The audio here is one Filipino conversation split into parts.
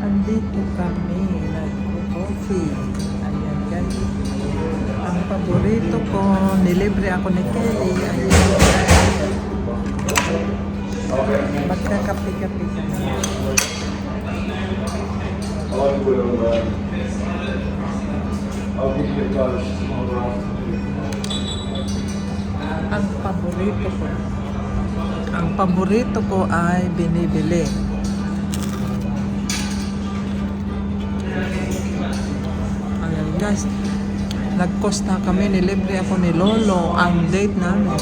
Andito kami, nag-coffee. Ayan guys. Ang paborito ko, nilibre ako ni Kelly. Ayan guys. Magkakape-kape kami. Ang paborito ko ay binibili. Ayan guys, nag-cost na kami, nilibre ako ni Lolo ang date namin.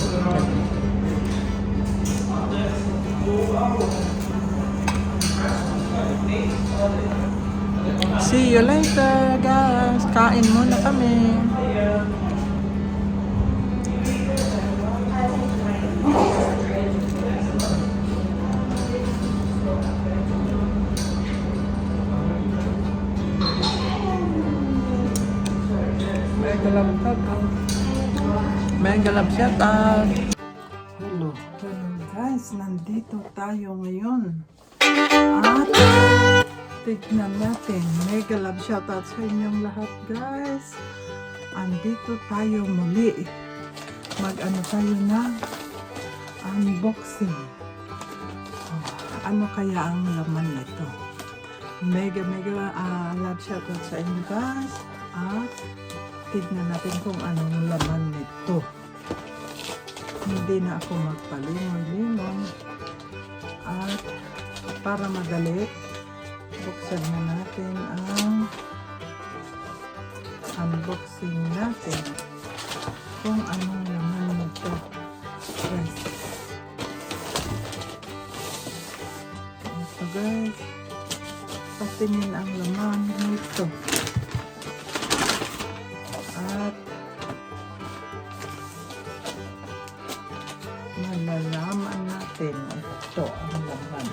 See you later guys, kain muna kami. Mega love shout out. Hello guys, nandito tayo ngayon. At tignan natin, mega love shout out sa inyong lahat guys. Andito tayo muli. Mag-ano tayo na unboxing. Ano kaya ang laman nito? Mega love shout out sa inyo guys. At tignan natin kung anong laman nito. Hindi na ako magpalingon-lingon. At para madali, buksan na natin ang unboxing natin. Kung anong laman nito. Yes. Ito guys. Patingin ang laman nito. At malalaman natin ito ang laman.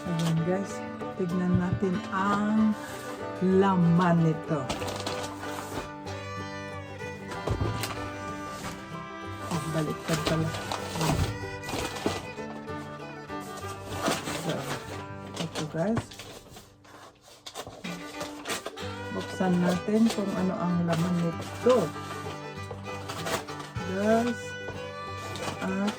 Ayan guys, tignan natin ang laman nito. Oh, baliktad pala. So, ito guys. Buksan natin kung ano ang laman nito. Guys, at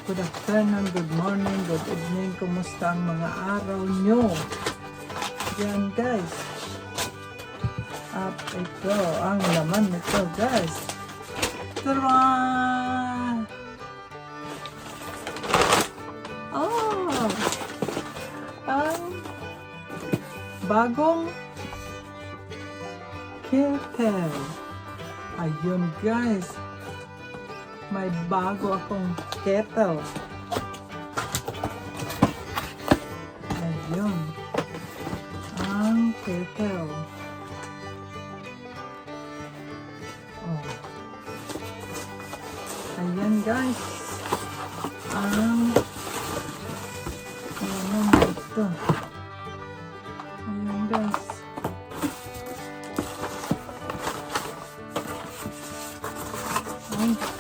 good afternoon, good morning, good evening. Kumusta ang mga araw nyo? Yan guys. At ito ang laman nito guys. Tara! Oh! Ang bagong kettle. Ayun guys. May bago akong kettle. Ayun. Ang kettle. Oh. Ayan guys. Ang laman ito. Ayan guys.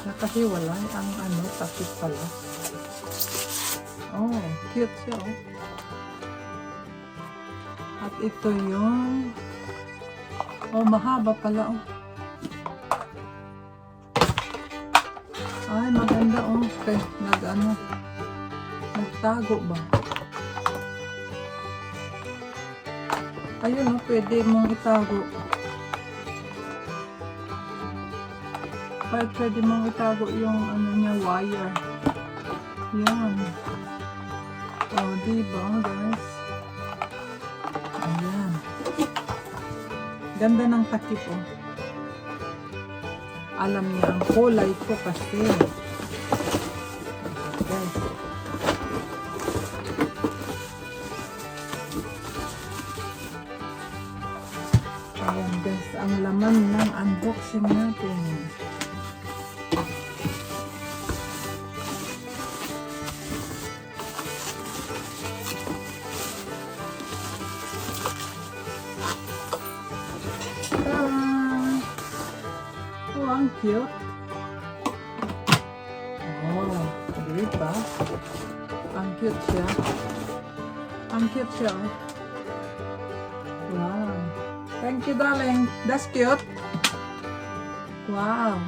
Nakahiwalay ang takip pala. Oh, cute siya oh. At ito yung mahaba pala oh. Ay, maganda oh. Okay, nagtago ba? Ayun oh, pwede mong itago. Pwede mong itago yung niya, wire. Yan. Oh, diba guys? Ayan. Ganda ng takip oh. Alam niya ang kulay ko kasi. Guys. Ayan guys, ang laman ng unboxing natin. Ang cute. Oh, diba? cute siya. Ang cute siya. Wow. Thank you, darling. That's cute. Wow.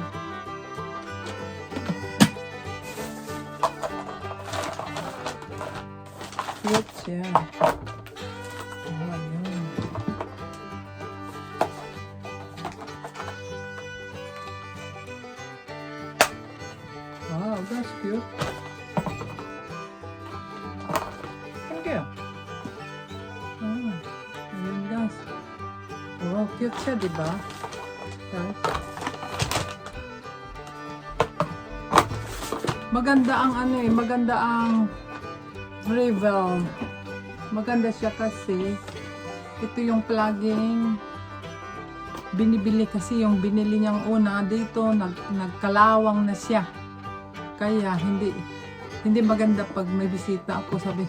Cute siya. Oh, ayun. Wow, that's cute. Thank you. Oh, ayun guys. Wow, cute siya, diba? Guys. Maganda ang ano eh, maganda ang Revel. Maganda siya kasi ito yung plugging binibili kasi yung binili niyang una dito nagkalawang na siya. Kaya hindi maganda pag may bisita ako, sabi,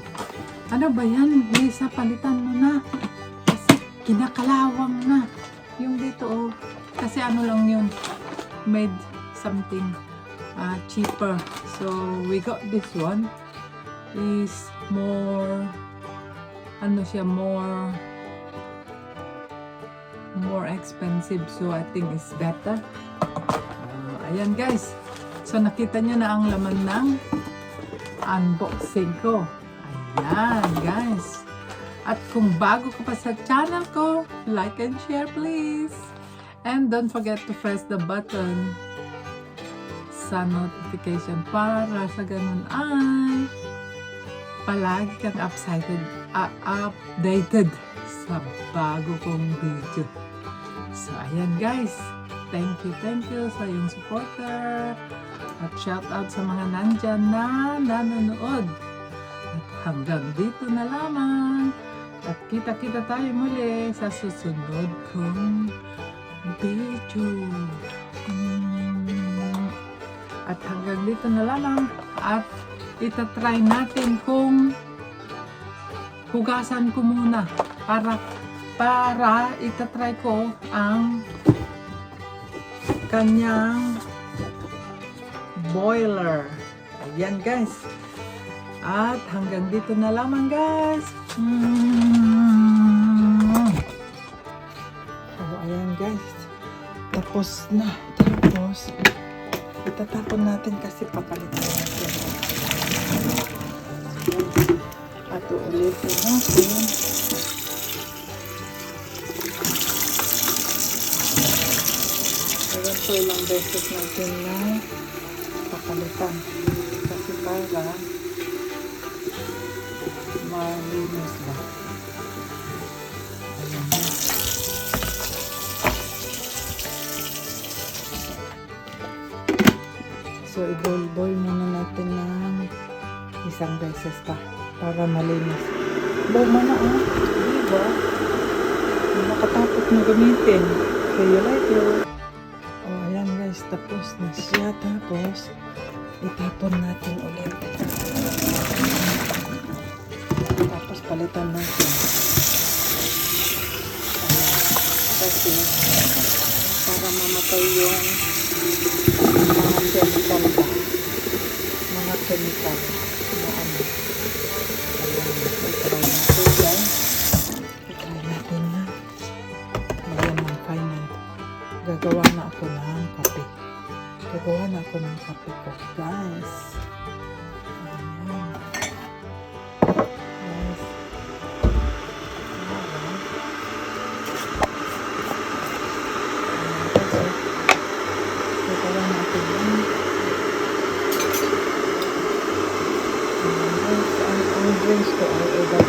ano ba yan? Lisa, palitan mo na. Kasi kinakalawang na. Yung dito oh, kasi ano lang yun, made something cheaper. So we got this one. Is more ano siya, more expensive, so I think it's better. Ayan guys, so nakita nyo na ang laman ng unboxing ko. Ayan guys, at kung bago ka pa sa channel ko, like and share please, and don't forget to press the button sa notification para sa ganun ay palagi kang updated sa bago kong video. So, ayan guys. Thank you sa iyong supporter. At shout out sa mga nandyan na nanonood. At hanggang dito na lamang. At kita-kita tayo muli sa susunod kong video. At hanggang dito na lamang. At itatry natin kung hugasan ko muna para itatry ko ang kanyang boiler. Ayan guys. At hanggang dito na lamang guys. Oh, ayan guys. Tapos na. Tapos itatapon natin kasi papalitan natin. At ulitin natin. Ewan po ilang beses natin na papalitan. Kasi para malinis ba. Ayan na. So, i-boil muna natin ng isang beses pa para malinis. Boil mo na diba? Nakatapos na gamitin. See you later. Oh, ayan guys. Tapos na siya. Tapos, itapon natin ulit. Tapos, palitan natin. Ayan. Kasi, para mamatay yung mga chemical ba? Mga chemical na ano. Ayan. I-try natin na. Ayan ang final. Gagawa na ako ng kape. Gagawa na ako ng kape ko. Guys. Ayan. Guys. Gagawa na ako ng ang drinks ko ay iba't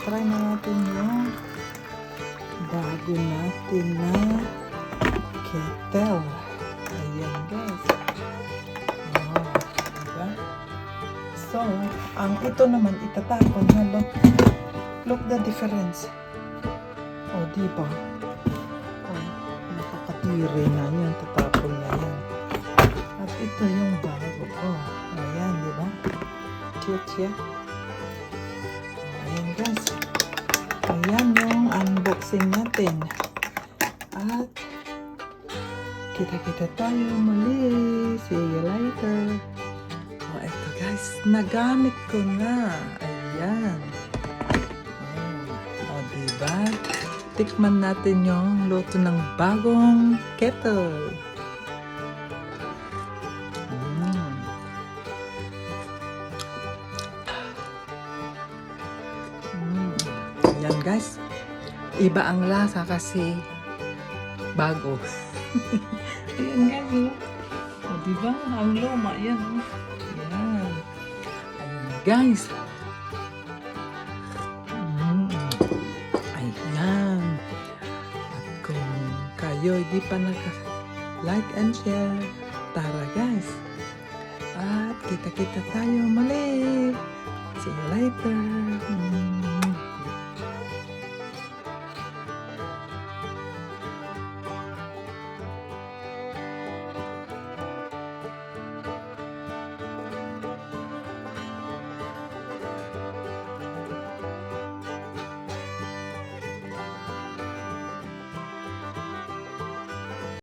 try na natin yung bago natin na kettle. Ayan guys. Oh, diba? So, ang ito naman itatapon na look the difference. Oh, diba? Oh, nakakatiri na yan. Tatapon na yan. At ito yung bago. Oh, ayan, diba? Cute siya. Ayan guys. Ayan yung unboxing natin. At kita-kita tayo muli. See you later. O, eto guys. Nagamit ko na. Ayan. O, diba? Tikman natin yung luto ng bagong kettle. Yan guys, iba ang lasa kasi bago. Ayan guys, o diba? Ang luma, yan. Ayan. Ayan guys. Ayan. At kung kayo di pa like and share, tara guys. At kita-kita tayo muli. See you later.